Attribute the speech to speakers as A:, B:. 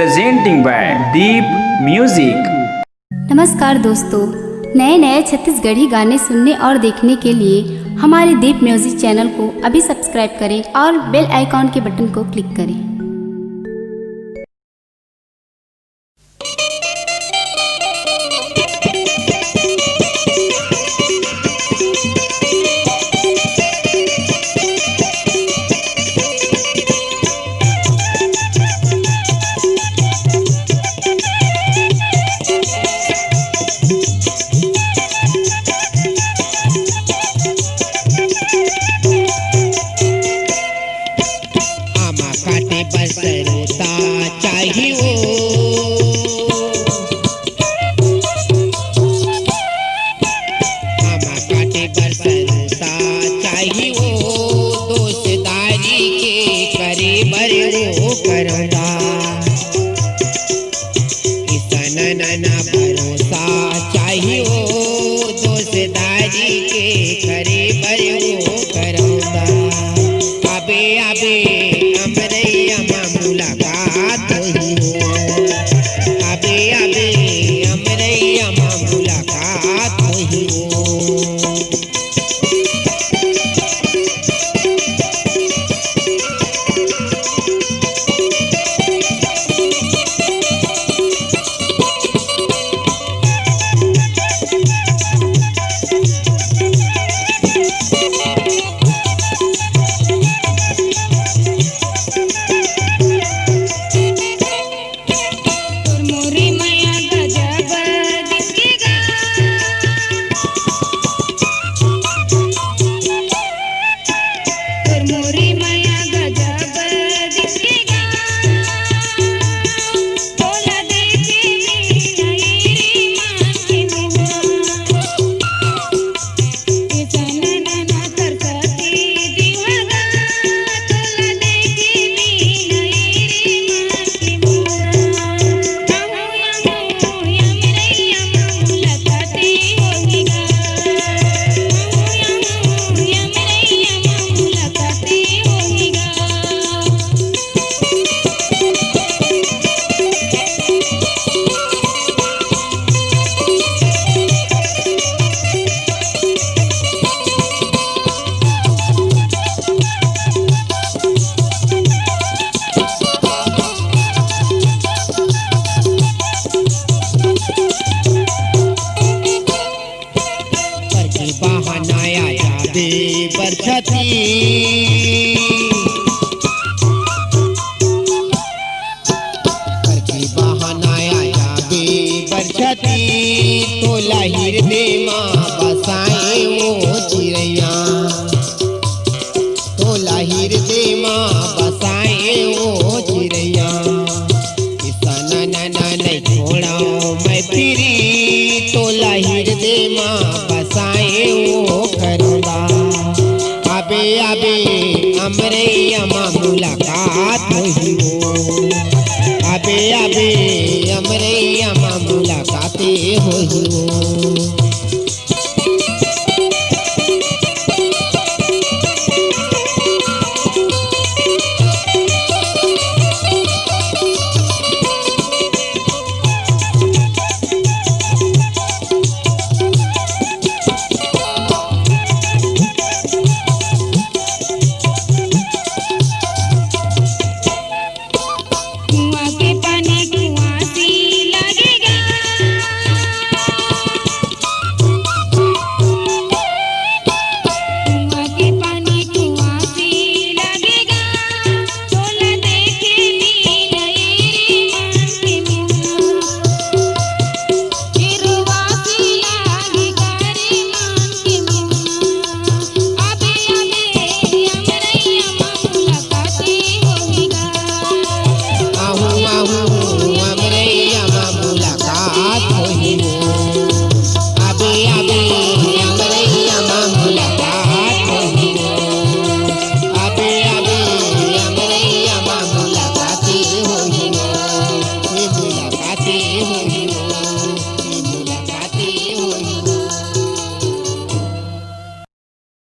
A: presenting by Deep Music।
B: नमस्कार दोस्तों, नए नए छत्तीसगढ़ी गाने सुनने और देखने के लिए हमारे दीप म्यूजिक चैनल को अभी सब्सक्राइब करें और बेल आइकॉन के बटन को क्लिक करें।
C: काटे बसरता चाहिए आमा काटे बसरता चाहिए दोस्तदारी के करे बरे वो करदा किसन नना भरोसा चाहिए दोस्तदारी के करे बरे वो करदा आबे आबे मुलाकात हुई आबे आबे हमरैया मां मुलाकात हुई। बहानाया जाबे बरछती करके बहानाया जाबे बरछती तो लाहिर दे माँ बसाए वो चिड़ैया तो लाहिर दे माँ बसाए वो चिड़ैया किसान नना नहीं छोड़ा मैं फिरी तो लाहिर दे माँ बसाए वो करदा आबे आबे हमरैया मां मुलाकात हुई आबे आबे हमरैया मां मुलाकात हुई।